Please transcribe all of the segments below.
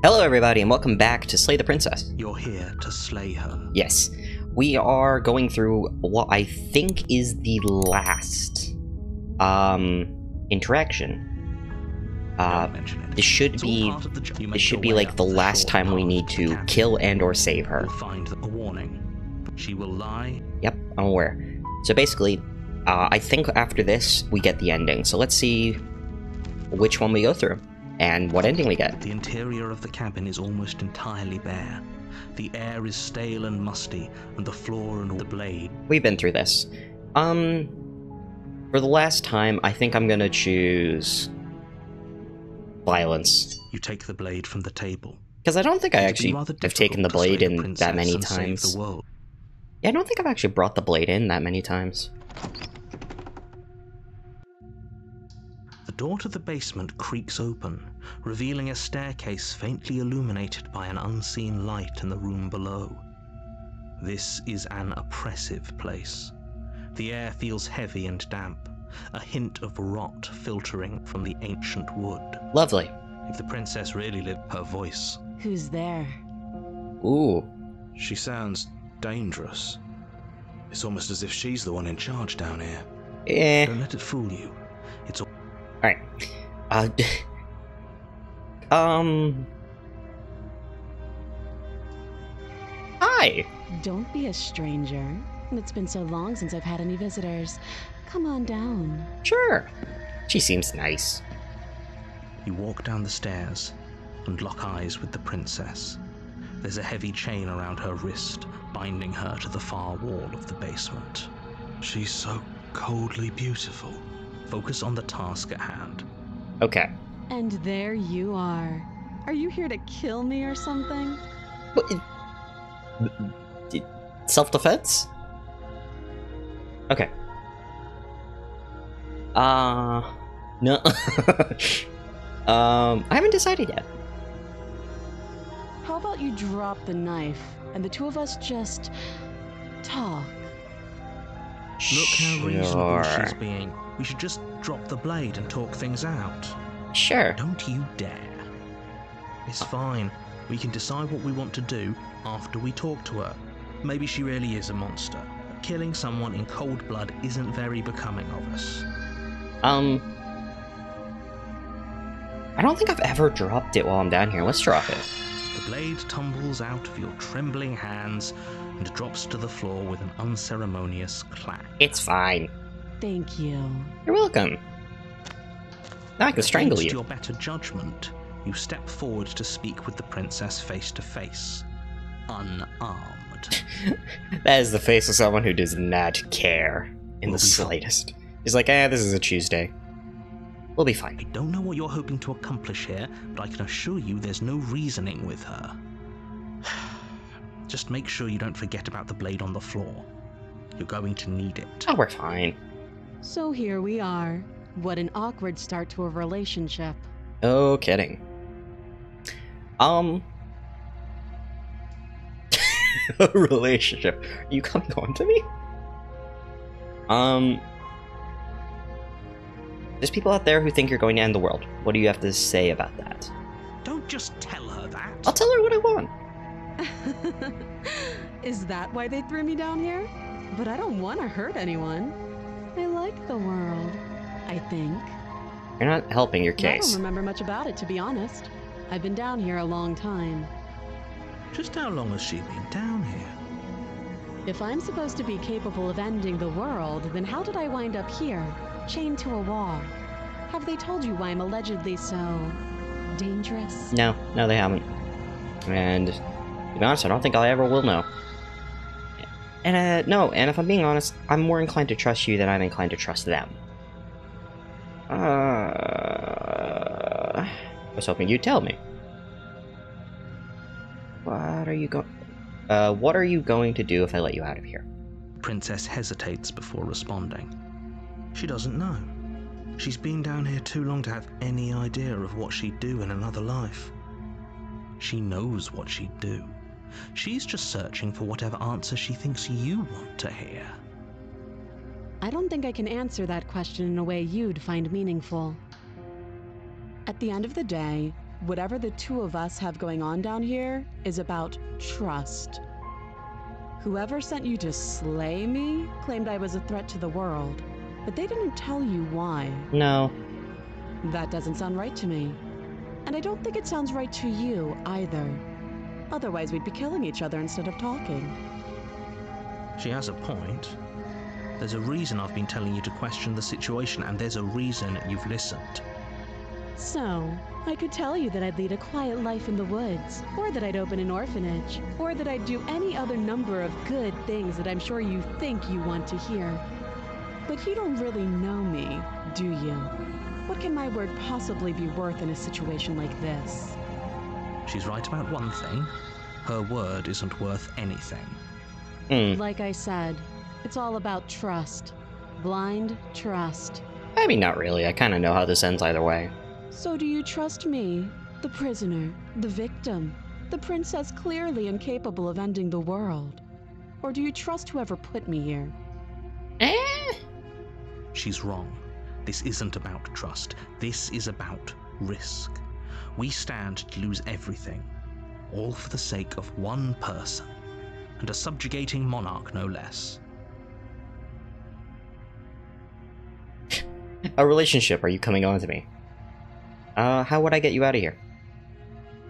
Hello everybody and welcome back to Slay the Princess. You're here to slay her. Yes, we are going through what I think is the last interaction. Don't mention it. This should It's be all part of the job. You this make should your be way like up the last short time we path need the to cabin. kill and or save her. You'll find a warning. She will lie. Yep, I'm aware. So basically, I think after this we get the ending. So let's see which one we go through and what ending we get. The interior of the cabin is almost entirely bare. The air is stale and musty, and the floor and the blade. We've been through this. For the last time, I think I'm gonna choose violence. You take the blade from the table. Because I don't think I It'd be actually rather have taken the difficult to blade slay the in that many princess and save times. the world. Yeah, I don't think I've actually brought the blade in that many times. The door to the basement creaks open, revealing a staircase faintly illuminated by an unseen light in the room below. This is an oppressive place. The air feels heavy and damp, a hint of rot filtering from the ancient wood. Lovely. If the princess really lived, her voice. Who's there? Ooh. She sounds dangerous. It's almost as if she's the one in charge down here. Eh. Don't let it fool you. It's all. Alright. Hi! Don't be a stranger. It's been so long since I've had any visitors. Come on down. Sure. She seems nice. You walk down the stairs and lock eyes with the princess. There's a heavy chain around her wrist, binding her to the far wall of the basement. She's so coldly beautiful. Focus on the task at hand. Okay. And there you are. Are you here to kill me or something? Self-defense? Okay. No. I haven't decided yet. How about you drop the knife and the two of us just talk? Look how reasonable she's being. We should just drop the blade and talk things out. Sure. Don't you dare. It's fine. We can decide what we want to do after we talk to her. Maybe she really is a monster. But killing someone in cold blood isn't very becoming of us. I don't think I've ever dropped it while I'm down here. Let's drop it. The blade tumbles out of your trembling hands and drops to the floor with an unceremonious clack. It's fine. Thank you. You're welcome. Now I can strangle Against you. your better judgment, you step forward to speak with the princess face to face, unarmed. That is the face of someone who does not care in the slightest. He's like, this is a Tuesday. We'll be fine. I don't know what you're hoping to accomplish here, but I can assure you there's no reasoning with her. Just make sure you don't forget about the blade on the floor. You're going to need it. Oh, we're fine. So here we are. What an awkward start to a relationship. Oh, kidding. A relationship. Are you coming on to me? There's people out there who think you're going to end the world. What do you have to say about that? Don't just tell her that. I'll tell her what I want. Is that why they threw me down here? But I don't want to hurt anyone. I like the world, I think. You're not helping your I case. don't remember much about it, to be honest. I've been down here a long time. Just how long has she been down here? If I'm supposed to be capable of ending the world, then how did I wind up here, chained to a wall? Have they told you why I'm allegedly so dangerous? No, they haven't. And to be honest, I don't think I ever will know. And and if I'm being honest, I'm more inclined to trust you than I'm inclined to trust them. I was hoping you'd tell me. What are you going to do if I let you out of here? Princess hesitates before responding. She doesn't know. She's been down here too long to have any idea of what she'd do in another life. She knows what she'd do. She's just searching for whatever answer she thinks you want to hear. I don't think I can answer that question in a way you'd find meaningful. At the end of the day, Whatever the two of us have going on down here is about trust. Whoever sent you to slay me claimed I was a threat to the world, but they didn't tell you why. No. That doesn't sound right to me. And I don't think it sounds right to you either. Otherwise, we'd be killing each other instead of talking. She has a point. There's a reason I've been telling you to question the situation, and there's a reason you've listened. So, I could tell you that I'd lead a quiet life in the woods, or that I'd open an orphanage, or that I'd do any other number of good things that I'm sure you think you want to hear. But you don't really know me, do you? What can my word possibly be worth in a situation like this? She's right about one thing. Her word isn't worth anything. Like I said, it's all about trust. Blind trust. I mean, not really. I kind of know how this ends either way. So do you trust me, the prisoner, the victim, the princess clearly incapable of ending the world? Or do you trust whoever put me here? She's wrong. This isn't about trust. This is about risk. We stand to lose everything, all for the sake of one person, and a subjugating monarch no less. A relationship, are you coming on to me? How would I get you out of here?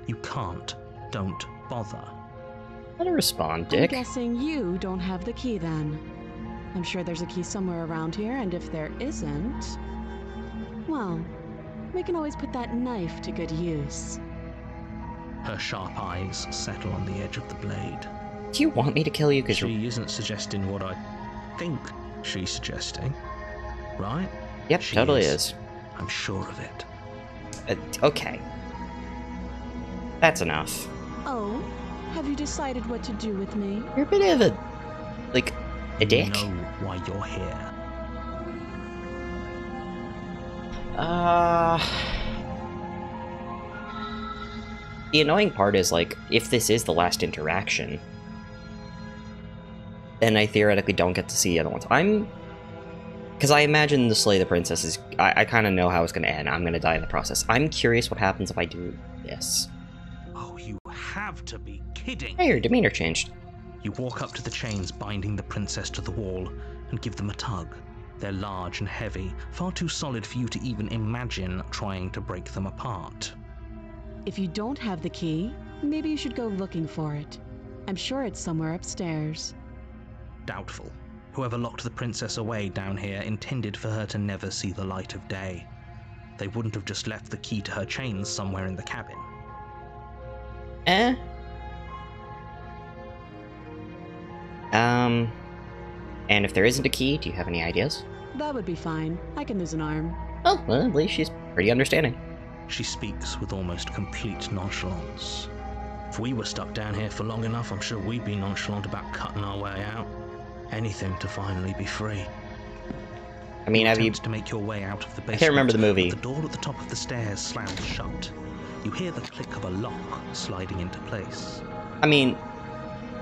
You can't. Don't bother. Let her respond, I'm Dick. guessing you don't have the key then. I'm sure there's a key somewhere around here, and if there isn't, well, we can always put that knife to good use. Her sharp eyes settle on the edge of the blade. Do you want me to kill you? Because She isn't suggesting what I think she's suggesting, right? Yep, She totally is. I'm sure of it. Okay. That's enough. Oh, have you decided what to do with me? You're a bit of a... like, a dick? You know why you're here. The annoying part is, like, if this is the last interaction, then I theoretically don't get to see the other ones. Because I imagine the Slay the Princess is... I kind of know how it's going to end. I'm going to die in the process. I'm curious what happens if I do this. Oh, you have to be kidding! Hey, your demeanor changed. You walk up to the chains binding the princess to the wall and give them a tug. They're large and heavy, far too solid for you to even imagine trying to break them apart. If you don't have the key, maybe you should go looking for it. I'm sure it's somewhere upstairs. Doubtful. Whoever locked the princess away down here intended for her to never see the light of day. They wouldn't have just left the key to her chains somewhere in the cabin. And if there isn't a key, do you have any ideas? That would be fine. I can lose an arm. Oh, well, at least she's pretty understanding. She speaks with almost complete nonchalance. If we were stuck down here for long enough, I'm sure we'd be nonchalant about cutting our way out. Anything to finally be free. I mean, have you... to make your way out of the basement. I can't remember the movie. The door at the top of the stairs slams shut. You hear the click of a lock sliding into place. I mean,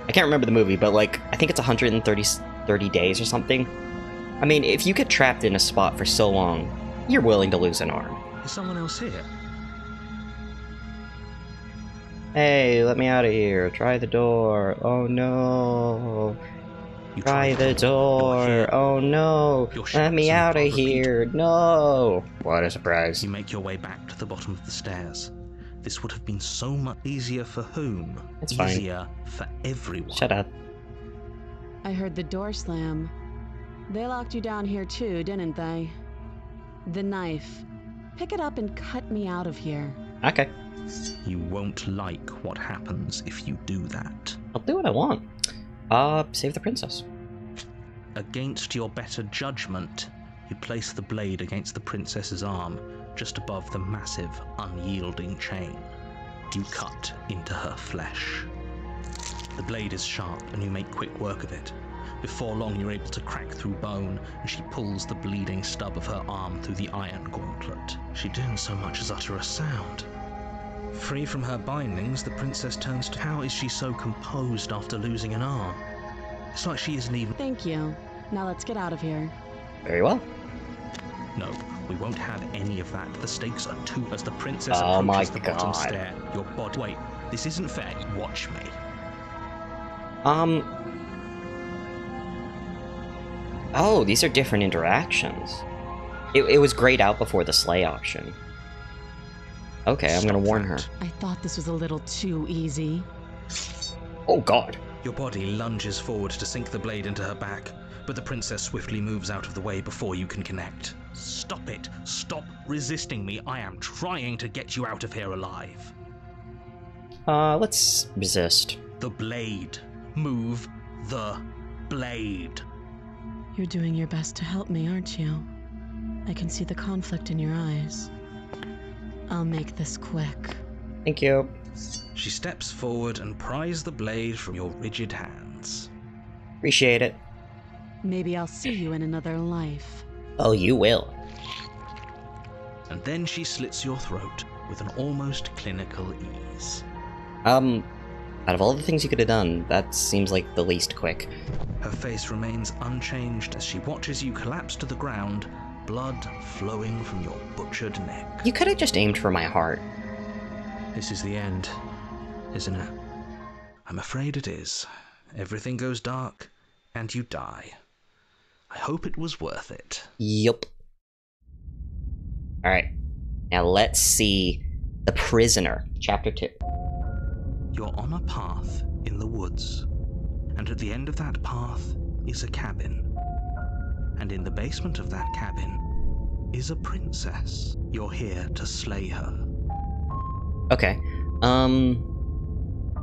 I can't remember the movie, but, like, I think it's 130 days or something. I mean, if you get trapped in a spot for so long, you're willing to lose an arm. Is someone else here? Hey, let me out of here. Try the door. Oh no. Try the door. Oh no. Let me out of here. No. What a surprise. You make your way back to the bottom of the stairs. This would have been so much easier for whom? It's fine. Easier for everyone. Shut up. I heard the door slam. They locked you down here too, didn't they? The knife. Pick it up and cut me out of here. Okay. You won't like what happens if you do that. I'll do what I want. Save the princess. Against your better judgment, you place the blade against the princess's arm, just above the massive, unyielding chain. You cut into her flesh. The blade is sharp, and you make quick work of it. Before long, you're able to crack through bone, and she pulls the bleeding stub of her arm through the iron gauntlet. She didn't so much as utter a sound. Free from her bindings, the princess turns to... How is she so composed after losing an arm? It's like she isn't even... Thank you. Now let's get out of here. Very well. No, we won't have any of that. The stakes are too as the princess Oh my approaches the bottom God. stair. Your body. Wait, this isn't fair. Watch me. Oh, these are different interactions. It was grayed out before the slay option. Okay, I'm gonna warn her. I thought this was a little too easy. Oh God. Your body lunges forward to sink the blade into her back, but the princess swiftly moves out of the way before you can connect. Stop it. Stop resisting me. I am trying to get you out of here alive. Let's resist. The blade. Move the blade. You're doing your best to help me, aren't you? I can see the conflict in your eyes. I'll make this quick. Thank you. She steps forward and pries the blade from your rigid hands. Appreciate it. Maybe I'll see you in another life. Oh, you will. And then she slits your throat with an almost clinical ease. Out of all the things you could have done, that seems like the least quick. Her face remains unchanged as she watches you collapse to the ground, blood flowing from your butchered neck. You could have just aimed for my heart. This is the end, isn't it? I'm afraid it is. Everything goes dark, and you die. I hope it was worth it. Yup. Alright. Now let's see The Prisoner, Chapter 2. You're on a path in the woods, and at the end of that path is a cabin. And in the basement of that cabin is a princess. You're here to slay her. Okay.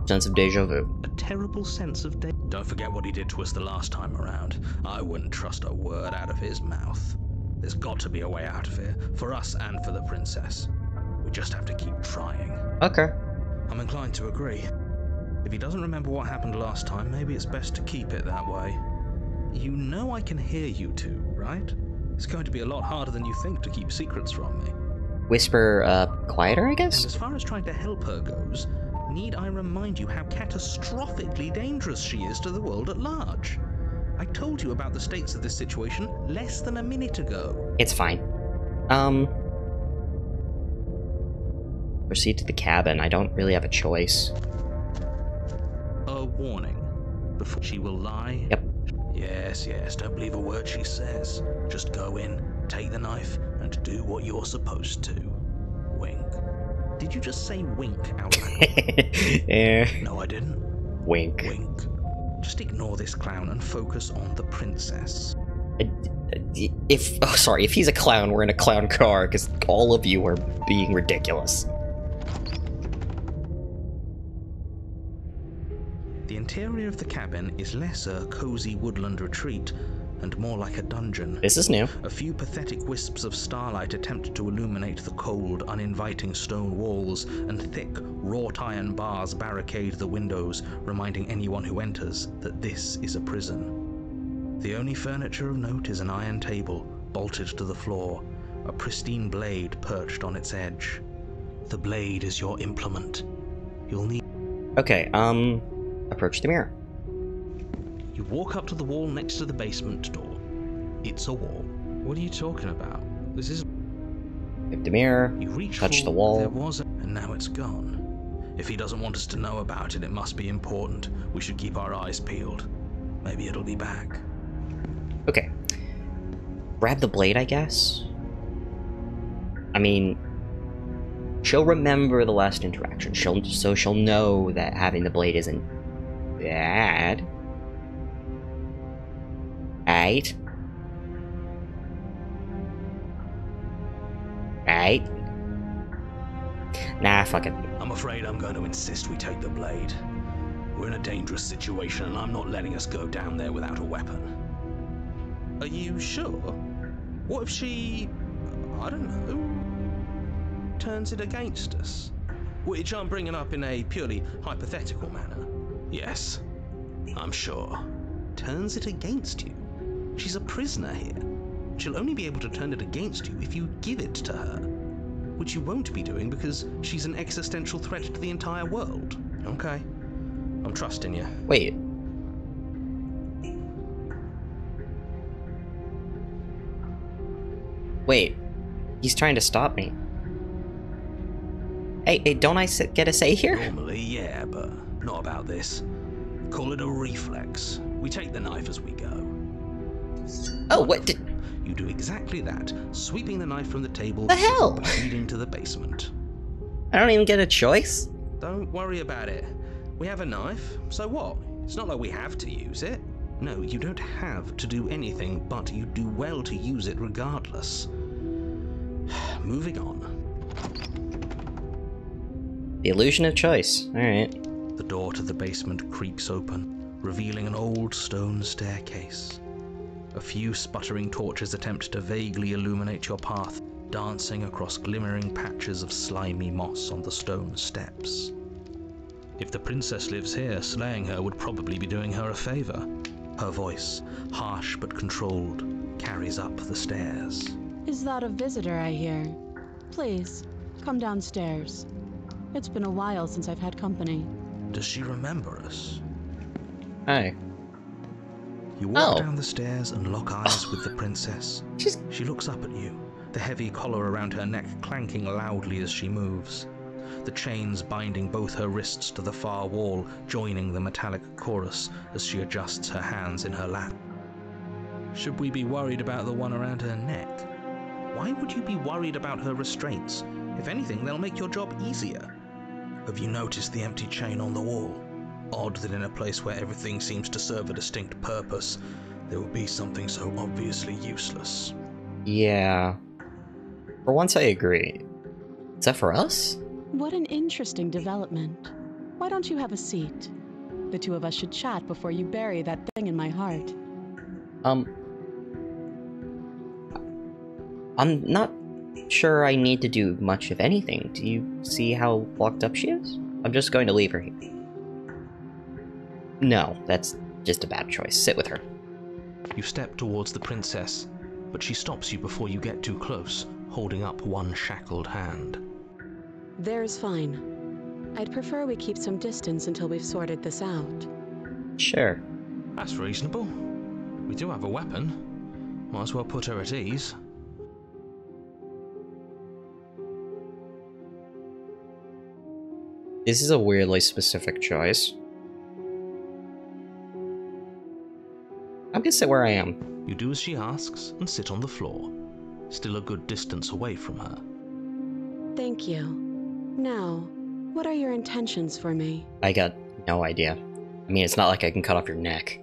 Sense of deja vu. A terrible sense of Don't forget what he did to us the last time around. I wouldn't trust a word out of his mouth. There's got to be a way out of here, for us and for the princess. We just have to keep trying. Okay. I'm inclined to agree. If he doesn't remember what happened last time, maybe it's best to keep it that way. You know I can hear you two, right? It's going to be a lot harder than you think to keep secrets from me. Whisper, quieter, I guess? And as far as trying to help her goes, need I remind you how catastrophically dangerous she is to the world at large? I told you about the stakes of this situation less than a minute ago. It's fine. Proceed to the cabin. I don't really have a choice. A warning. Before she will lie. Yep. Yes, don't believe a word she says. Just go in, take the knife, and do what you're supposed to. Wink. Did you just say wink out loud? Yeah. No, I didn't. Wink. Wink. Just ignore this clown and focus on the princess. If he's a clown, we're in a clown car, because all of you are being ridiculous. The interior of the cabin is less a cozy woodland retreat and more like a dungeon. This is new. A few pathetic wisps of starlight attempt to illuminate the cold, uninviting stone walls, and thick, wrought iron bars barricade the windows, reminding anyone who enters that this is a prison. The only furniture of note is an iron table, bolted to the floor, a pristine blade perched on its edge. The blade is your implement. You'll need... Okay, approach the mirror. You walk up to the wall next to the basement door. It's a wall. What are you talking about? This is... Hit the mirror, You reach touch for... the wall. There was a... and now it's gone. If he doesn't want us to know about it, it must be important. We should keep our eyes peeled. Maybe it'll be back. Okay. Grab the blade, I guess? I mean... She'll remember the last interaction, so she'll know that having the blade isn't bad. Right? Right? Nah, fuck it. I'm afraid I'm going to insist we take the blade. We're in a dangerous situation, and I'm not letting us go down there without a weapon. Are you sure? What if she... I don't know... turns it against us? Which I'm bringing up in a purely hypothetical manner. Yes, I'm sure. Turns it against you? She's a prisoner here. She'll only be able to turn it against you if you give it to her. Which you won't be doing because she's an existential threat to the entire world. Okay. I'm trusting you. Wait. Wait. He's trying to stop me. Hey, don't I get a say here? Normally, yeah, but not about this. Call it a reflex. We take the knife as we go. Oh, what did... You do exactly that, sweeping the knife from the table The hell? and proceeding to the basement. I don't even get a choice? Don't worry about it. We have a knife, so what? It's not like we have to use it. No, you don't have to do anything, but you do well to use it regardless. Moving on. The illusion of choice. Alright. The door to the basement creaks open, revealing an old stone staircase. A few sputtering torches attempt to vaguely illuminate your path, dancing across glimmering patches of slimy moss on the stone steps. If the princess lives here, slaying her would probably be doing her a favor. Her voice, harsh but controlled, carries up the stairs. Is that a visitor I hear? Please, come downstairs. It's been a while since I've had company. Does she remember us? Hi. You walk Oh. down the stairs and lock eyes with the princess. She looks up at you, the heavy collar around her neck clanking loudly as she moves. The chains binding both her wrists to the far wall, joining the metallic chorus as she adjusts her hands in her lap. Should we be worried about the one around her neck? Why would you be worried about her restraints? If anything, they'll make your job easier. Have you noticed the empty chain on the wall? Odd that in a place where everything seems to serve a distinct purpose, there would be something so obviously useless. Yeah. For once I agree. Is that for us? What an interesting development. Why don't you have a seat? The two of us should chat before you bury that thing in my heart. I'm not sure I need to do much of anything. Do you see how locked up she is? I'm just going to leave her here. No, that's just a bad choice. Sit with her. You step towards the princess, but she stops you before you get too close, holding up one shackled hand. There's fine. I'd prefer we keep some distance until we've sorted this out. Sure. That's reasonable. We do have a weapon. Might as well put her at ease. This is a weirdly specific choice. I'm gonna sit where I am. You do as she asks and sit on the floor, still a good distance away from her. Thank you. Now, what are your intentions for me? I got no idea. I mean, it's not like I can cut off your neck.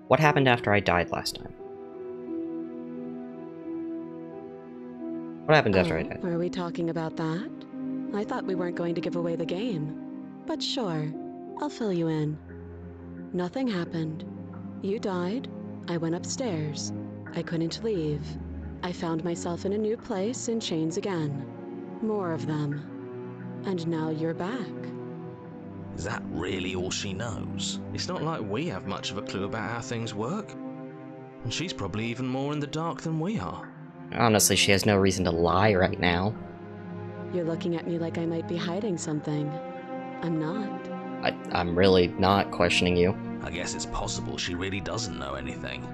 What happened after I died last time? What happened after I died? Are we talking about that? I thought we weren't going to give away the game. But sure, I'll fill you in. Nothing happened. You died. I went upstairs. I couldn't leave. I found myself in a new place in chains again. More of them. And now you're back. Is that really all she knows? It's not like we have much of a clue about how things work. And she's probably even more in the dark than we are. Honestly, she has no reason to lie right now. You're looking at me like I might be hiding something. I'm not. I'm really not questioning you. I guess it's possible she really doesn't know anything.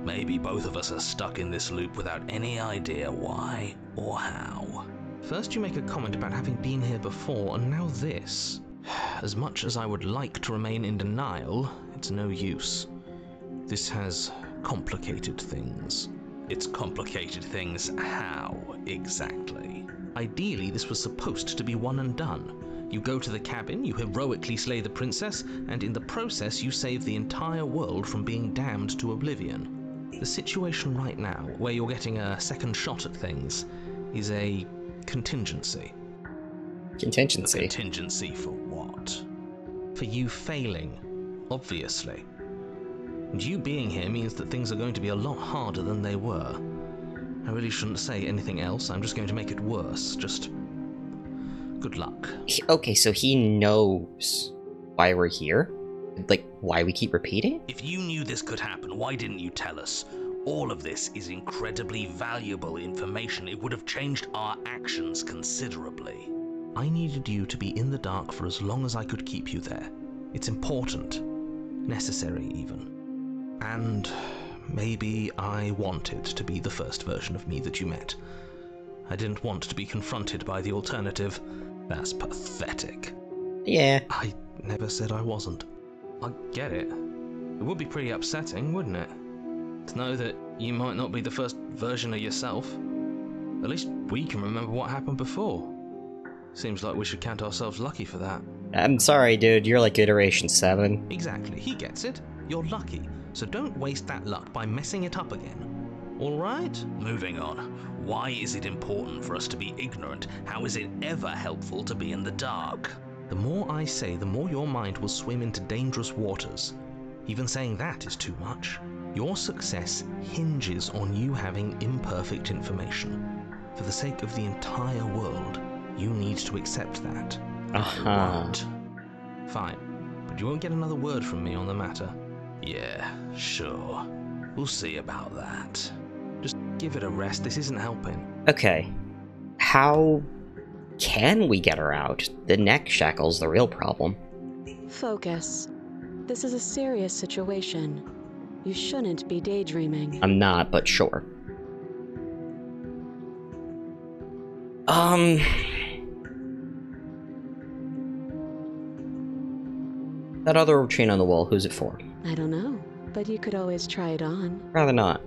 Maybe both of us are stuck in this loop without any idea why or how. First you make a comment about having been here before, and now this. As much as I would like to remain in denial, it's no use. This has complicated things. It's complicated things how, exactly? Ideally, this was supposed to be one and done. You go to the cabin, you heroically slay the princess, and in the process you save the entire world from being damned to oblivion. The situation right now, where you're getting a second shot at things, is a contingency. Contingency? A contingency for what? For you failing, obviously. And you being here means that things are going to be a lot harder than they were. I really shouldn't say anything else, I'm just going to make it worse. Just good luck. Okay, so he knows why we're here? Like, why we keep repeating? If you knew this could happen, why didn't you tell us? All of this is incredibly valuable information. It would have changed our actions considerably. I needed you to be in the dark for as long as I could keep you there. It's important. necessary even. And maybe I wanted to be the first version of me that you met. I didn't want to be confronted by the alternative. That's pathetic. Yeah. I never said I wasn't. I get it. It would be pretty upsetting, wouldn't it? To know that you might not be the first version of yourself. At least we can remember what happened before. Seems like we should count ourselves lucky for that. I'm sorry, dude. You're like iteration 7. Exactly, he gets it. You're lucky, so don't waste that luck by messing it up again. Alright? Moving on. Why is it important for us to be ignorant? How is it ever helpful to be in the dark? The more I say, the more your mind will swim into dangerous waters. Even saying that is too much. Your success hinges on you having imperfect information. For the sake of the entire world, you need to accept that. Uh-huh. What? Fine, but you won't get another word from me on the matter. Yeah, sure. We'll see about that. Just give it a rest, this isn't helping. Okay. How can we get her out? The neck shackle's the real problem. Focus. This is a serious situation. You shouldn't be daydreaming. I'm not, but sure. That other chain on the wall, who's it for? I don't know, but you could always try it on. Rather not.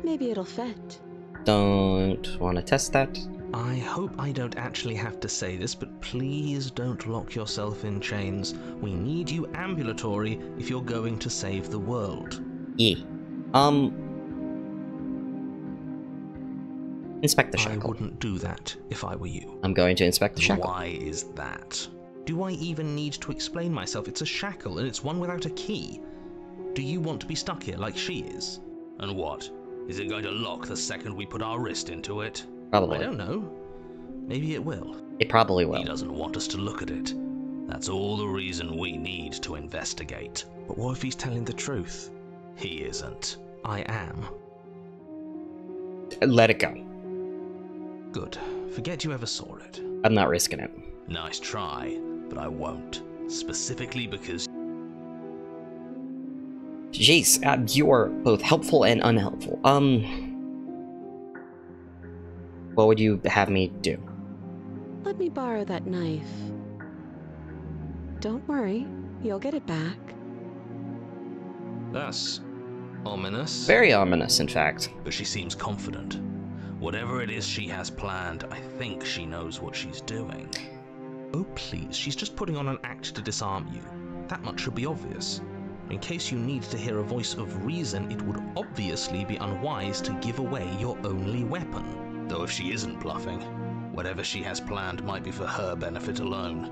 Maybe it'll fit. Don't want to test that. I hope I don't actually have to say this, but please don't lock yourself in chains. We need you ambulatory if you're going to save the world. Yeah. Inspect the shackle. I wouldn't do that if I were you. I'm going to inspect the shackle. Why is that? Do I even need to explain myself? It's a shackle, and it's one without a key. Do you want to be stuck here like she is? And what? Is it going to lock the second we put our wrist into it? Probably. I don't know. Maybe it will. It probably will. He doesn't want us to look at it. That's all the reason we need to investigate. But what if he's telling the truth? He isn't. I am. Let it go. Good. Forget you ever saw it. I'm not risking it. Nice try, but I won't. Specifically because... Jeez, you are both helpful and unhelpful. What would you have me do? Let me borrow that knife. Don't worry, you'll get it back. That's ominous. Very ominous, in fact. But she seems confident. Whatever it is she has planned, I think she knows what she's doing. Oh please, she's just putting on an act to disarm you. That much should be obvious. In case you need to hear a voice of reason, it would obviously be unwise to give away your only weapon. Though if she isn't bluffing, whatever she has planned might be for her benefit alone.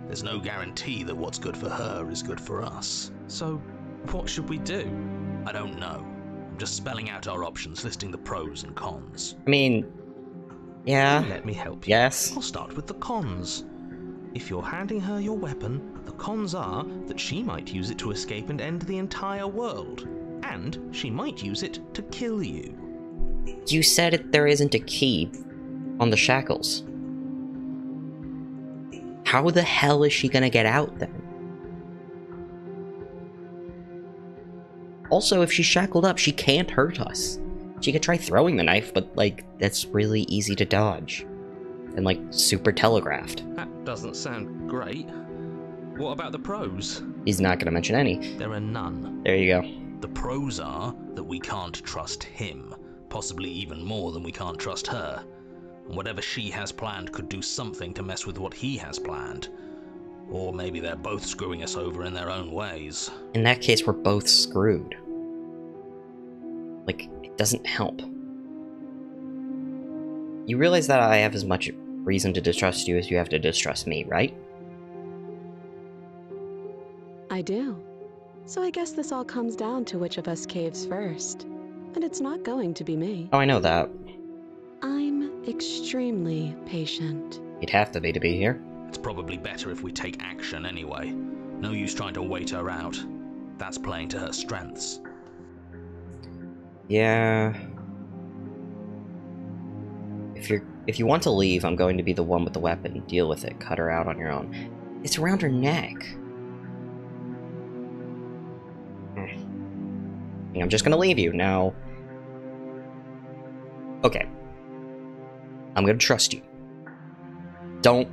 There's no guarantee that what's good for her is good for us. So, what should we do? I don't know. I'm just spelling out our options, listing the pros and cons. I mean, yeah. Let me help you. Yes. I'll start with the cons. If you're handing her your weapon, the cons are that she might use it to escape and end the entire world. And she might use it to kill you. You said there isn't a key on the shackles. How the hell is she gonna get out then? Also, if she's shackled up, she can't hurt us. She could try throwing the knife, but, like, that's really easy to dodge. And, like, super telegraphed. That doesn't sound great. What about the pros? He's not gonna mention any. There are none. There you go. The pros are that we can't trust him, possibly even more than we can't trust her. And whatever she has planned could do something to mess with what he has planned. Or maybe they're both screwing us over in their own ways. In that case, we're both screwed. Like, it doesn't help. You realize that I have as much reason to distrust you as you have to distrust me, right? I do. So I guess this all comes down to which of us caves first. And it's not going to be me. Oh, I know that. I'm extremely patient. You'd have to be here. It's probably better if we take action anyway. No use trying to wait her out. That's playing to her strengths. Yeah. If you want to leave, I'm going to be the one with the weapon. Deal with it. Cut her out on your own. It's around her neck. I'm just gonna leave you. Now... Okay. I'm gonna trust you. Don't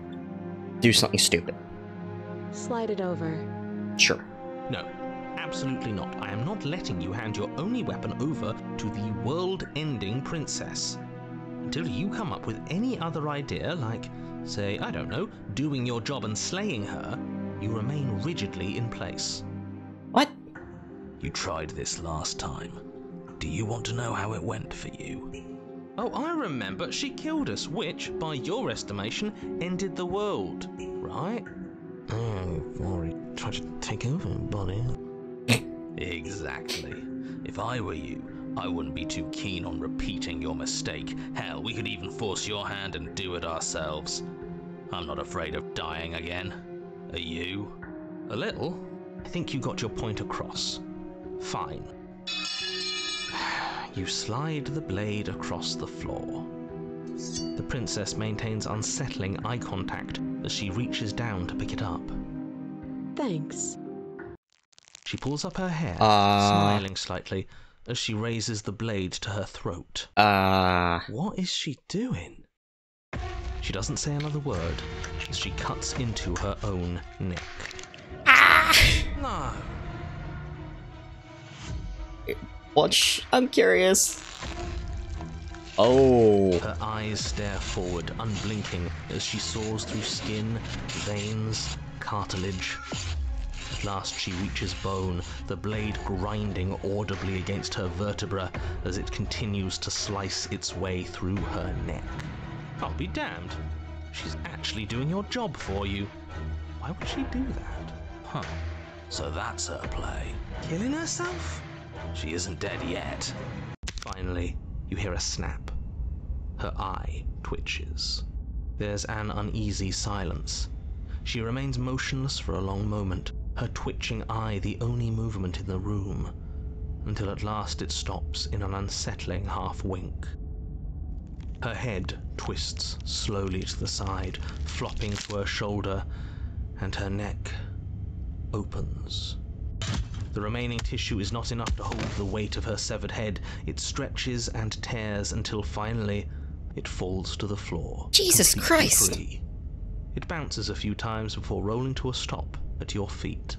do something stupid. Slide it over. Sure. No, absolutely not. I am not letting you hand your only weapon over to the world-ending princess. Until you come up with any other idea, like, say, I don't know, doing your job and slaying her, you remain rigidly in place. What? You tried this last time. Do you want to know how it went for you? Oh, I remember. She killed us, which, by your estimation, ended the world, right? Oh, Rory, tried to take over, buddy. Exactly. If I were you, I wouldn't be too keen on repeating your mistake. Hell, we could even force your hand and do it ourselves. I'm not afraid of dying again. Are you? A little. I think you got your point across. Fine. You slide the blade across the floor. The princess maintains unsettling eye contact as she reaches down to pick it up. Thanks. She pulls up her hair, smiling slightly, as she raises the blade to her throat. What is she doing? She doesn't say another word as she cuts into her own neck. No. What? I'm curious. Oh. Her eyes stare forward, unblinking, as she saws through skin, veins, cartilage. At last she reaches bone, the blade grinding audibly against her vertebra as it continues to slice its way through her neck. I'll be damned. She's actually doing your job for you. Why would she do that? Huh. So that's her play. Killing herself? She isn't dead yet. Finally, you hear a snap. Her eye twitches. There's an uneasy silence. She remains motionless for a long moment, her twitching eye the only movement in the room, until at last it stops in an unsettling half-wink. Her head twists slowly to the side, flopping to her shoulder, and her neck opens. The remaining tissue is not enough to hold the weight of her severed head. It stretches and tears until finally it falls to the floor. Jesus Christ! Free. It bounces a few times before rolling to a stop at your feet.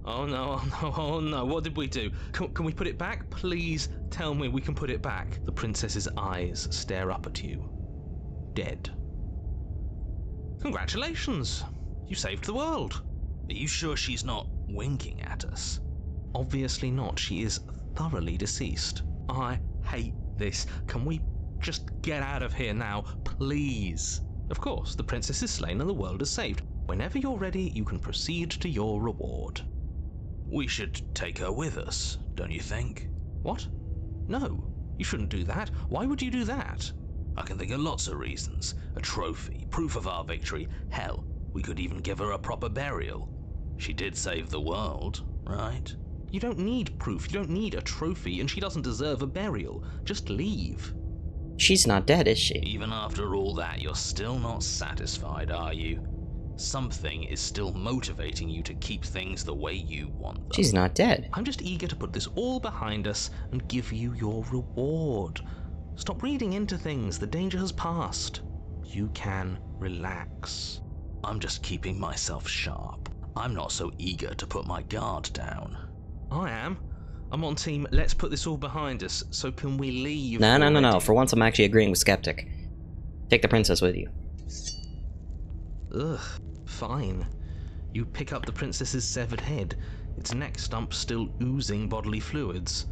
Oh no, oh no, oh no, what did we do? Can we put it back? Please tell me we can put it back. The princess's eyes stare up at you. Dead. Congratulations! You saved the world. Are you sure she's not winking at us? Obviously not. She is thoroughly deceased. I hate this. Can we just get out of here now, please? Of course, the princess is slain and the world is saved. Whenever you're ready, you can proceed to your reward. We should take her with us, don't you think? What? No, you shouldn't do that. Why would you do that? I can think of lots of reasons. A trophy, proof of our victory. Hell, we could even give her a proper burial. She did save the world, right? You don't need proof, you don't need a trophy, and she doesn't deserve a burial. Just leave. She's not dead, is she? Even after all that, you're still not satisfied, are you? Something is still motivating you to keep things the way you want them. She's not dead. I'm just eager to put this all behind us and give you your reward. Stop reading into things, the danger has passed. You can relax. I'm just keeping myself sharp. I'm not so eager to put my guard down. I am. I'm on team, let's put this all behind us, so can we leave? No. For once I'm actually agreeing with Skeptic. Take the princess with you. Ugh, fine. You pick up the princess's severed head, its neck stump still oozing bodily fluids.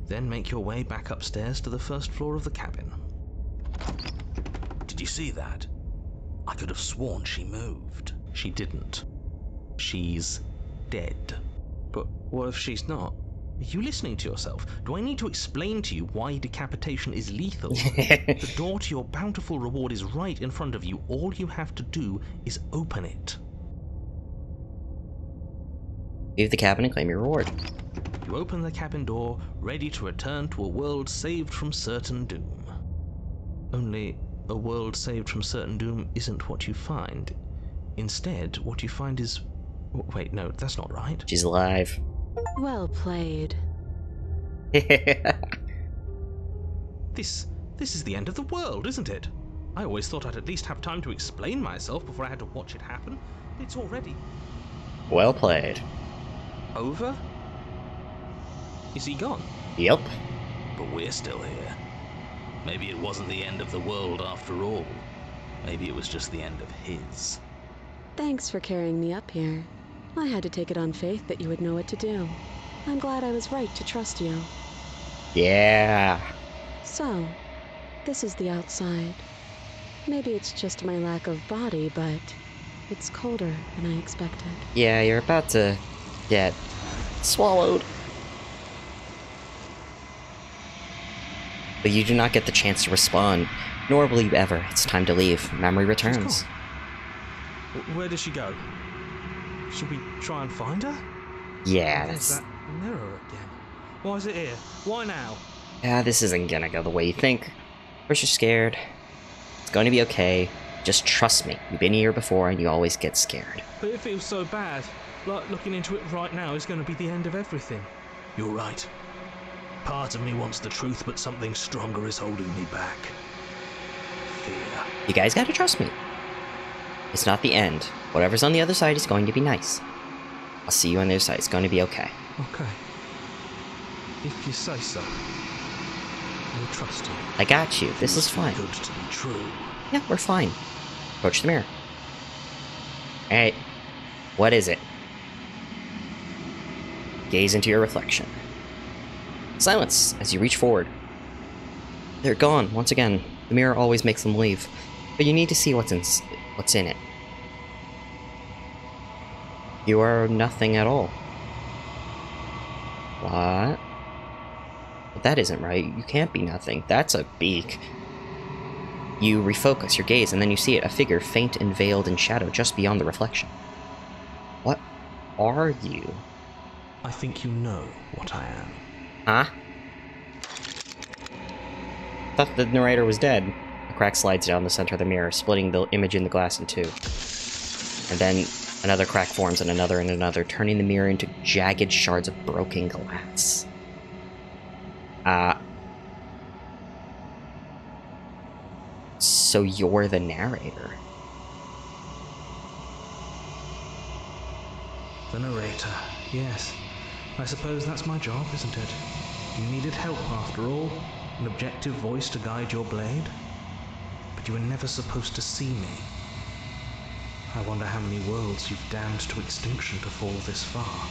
Then make your way back upstairs to the first floor of the cabin. Did you see that? I could have sworn she moved. She didn't. She's dead. But what if she's not? Are you listening to yourself? Do I need to explain to you why decapitation is lethal? The door to your bountiful reward is right in front of you. All you have to do is open it. Leave the cabin and claim your reward. You open the cabin door, ready to return to a world saved from certain doom. Only, a world saved from certain doom isn't what you find. Instead, what you find is... Wait, no, that's not right. She's alive. Well played. This is the end of the world, isn't it? I always thought I'd at least have time to explain myself before I had to watch it happen. It's already Well played. over? Is he gone? Yep. But we're still here. Maybe it wasn't the end of the world after all. Maybe it was just the end of his. Thanks for carrying me up here. I had to take it on faith that you would know what to do. I'm glad I was right to trust you. Yeah. So, this is the outside. Maybe it's just my lack of body, but it's colder than I expected. Yeah, you're about to get swallowed. But you do not get the chance to respond, nor will you ever. It's time to leave. Memory returns. Where did she go? Should we try and find her? Yeah, There's that's... that mirror again. Why is it here? Why now? Yeah, this isn't gonna go the way you think. First you're scared. It's going to be okay. Just trust me. You've been here before and you always get scared. But it feels so bad. Like looking into it right now is going to be the end of everything. You're right. Part of me wants the truth, but something stronger is holding me back. Fear. You guys gotta trust me. It's not the end. Whatever's on the other side is going to be nice. I'll see you on the other side. It's going to be okay. Okay. If you say so. I trust you. I got you. This is Feels fine. Good to be true. Yeah, we're fine. Approach the mirror. Alright. What is it? Gaze into your reflection. Silence as you reach forward. They're gone, once again. The mirror always makes them leave. But you need to see what's in it. You are nothing at all. What? But that isn't right. You can't be nothing. That's a beak. You refocus your gaze, and then you see it, a figure faint and veiled in shadow just beyond the reflection. What are you? I think you know what I am. Huh? Thought the narrator was dead. A crack slides down the center of the mirror, splitting the image in the glass in two. And then another crack forms, and another, turning the mirror into jagged shards of broken glass. So you're the narrator. The narrator, yes. I suppose that's my job, isn't it? You needed help after all, an objective voice to guide your blade. But you were never supposed to see me. I wonder how many worlds you've damned to extinction to fall this far.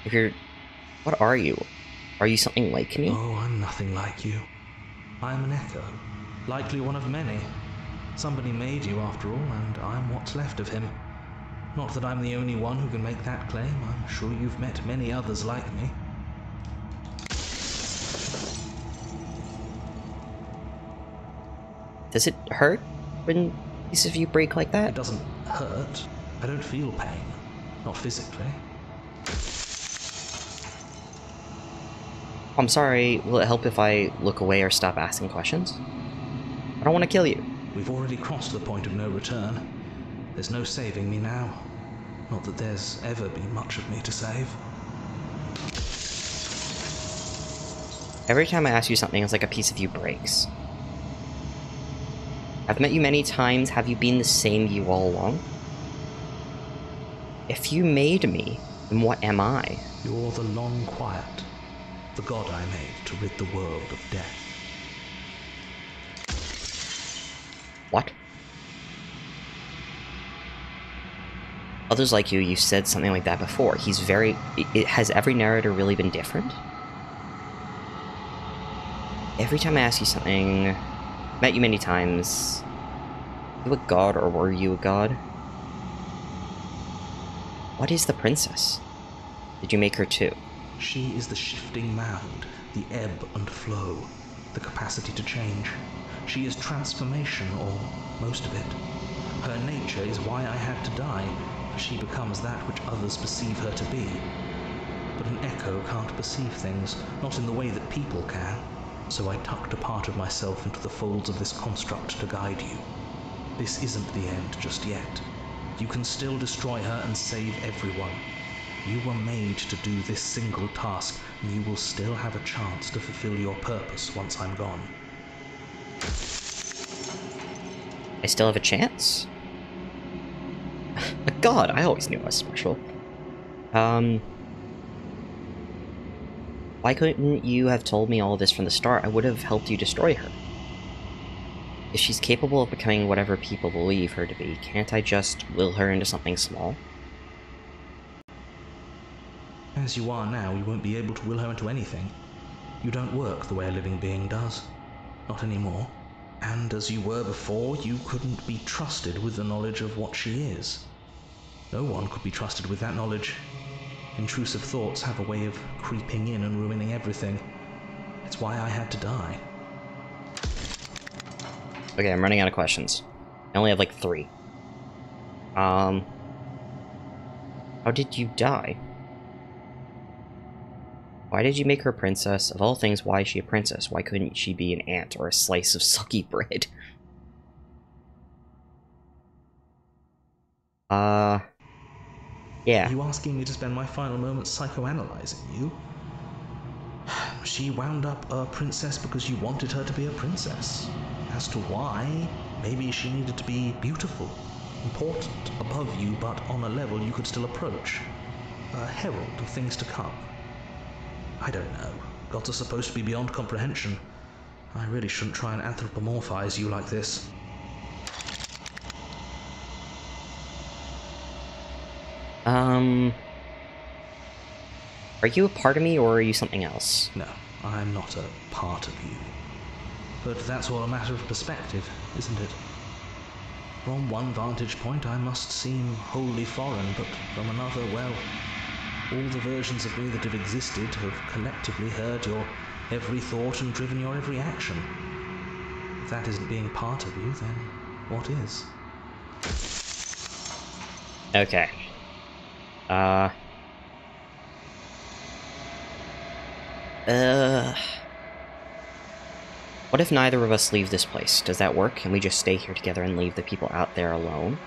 If you're... What are you? Are you something like me? Oh, I'm nothing like you. I'm an echo, likely one of many. Somebody made you after all, and I'm what's left of him. Not that I'm the only one who can make that claim. I'm sure you've met many others like me. Does it hurt when pieces of you break like It that? doesn't hurt. I don't feel pain. Not physically. I'm sorry, will it help if I look away or stop asking questions? I don't want to kill you. We've already crossed the point of no return. There's no saving me now. Not that there's ever been much of me to save. Every time I ask you something, it's like a piece of you breaks. I've met you many times. Have you been the same you all along? If you made me, then what am I? You're the long quiet. The god I made to rid the world of death. What? Others like you said something like that before. He's very... Has every narrator really been different? Every time I ask you something... Met you many times... Are you a god or were you a god? What is the princess? Did you make her too? She is the shifting mound, the ebb and flow, the capacity to change. She is transformation, or most of it. Her nature is why I had to die, for she becomes that which others perceive her to be. But an echo can't perceive things, not in the way that people can. So I tucked a part of myself into the folds of this construct to guide you. This isn't the end just yet. You can still destroy her and save everyone. You were made to do this single task, and you will still have a chance to fulfill your purpose once I'm gone. I still have a chance? God, I always knew I was special. Why couldn't you have told me all this from the start? I would have helped you destroy her. If she's capable of becoming whatever people believe her to be, can't I just will her into something small? As you are now, you won't be able to will her into anything. You don't work the way a living being does. Not anymore. And as you were before, you couldn't be trusted with the knowledge of what she is. No one could be trusted with that knowledge. Intrusive thoughts have a way of creeping in and ruining everything. It's why I had to die. Okay, I'm running out of questions. I only have like 3. How did you die? Why did you make her a princess? Of all things, why is she a princess? Why couldn't she be an ant or a slice of sucky bread? Yeah. Are you asking me to spend my final moments psychoanalyzing you? She wound up a princess because you wanted her to be a princess. As to why, maybe she needed to be beautiful, important, above you, but on a level you could still approach. A herald of things to come. I don't know. Gods are supposed to be beyond comprehension. I really shouldn't try and anthropomorphize you like this. Are you a part of me, or are you something else? No, I'm not a part of you. But that's all a matter of perspective, isn't it? From one vantage point I must seem wholly foreign, but from another, well, all the versions of me that have existed have collectively heard your every thought and driven your every action. If that isn't being part of you, then what is? Okay. What if neither of us leave this place? Does that work? Can we just stay here together and leave the people out there alone?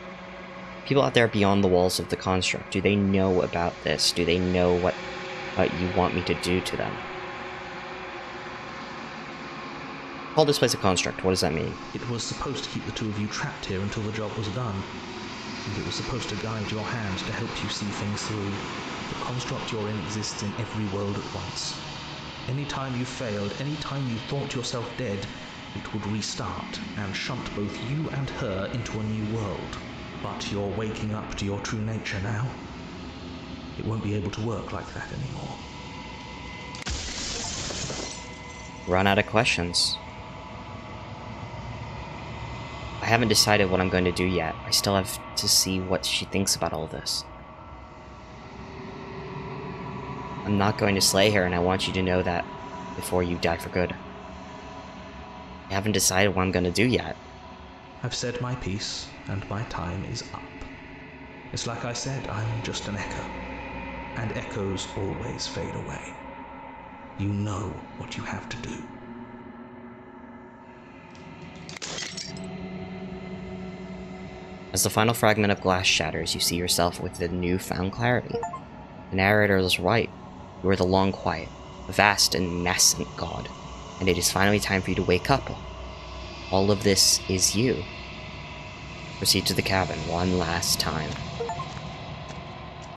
People out there beyond the walls of the construct, do they know about this? Do they know what you want me to do to them? Call this place a construct. What does that mean? It was supposed to keep the two of you trapped here until the job was done. And it was supposed to guide your hand to help you see things through. The construct you're in exists in every world at once. Any time you failed, any time you thought yourself dead, it would restart and shunt both you and her into a new world. But you're waking up to your true nature now. It won't be able to work like that anymore. Run out of questions. I haven't decided what I'm going to do yet. I still have to see what she thinks about all this. I'm not going to slay her, and I want you to know that before you die for good. I haven't decided what I'm going to do yet. I've said my piece, and my time is up. It's like I said, I'm just an echo. And echoes always fade away. You know what you have to do. As the final fragment of glass shatters, you see yourself with the newfound clarity. The narrator was right. You are the long quiet, vast and nascent god, and it is finally time for you to wake up. All of this is you. Proceed to the cabin one last time.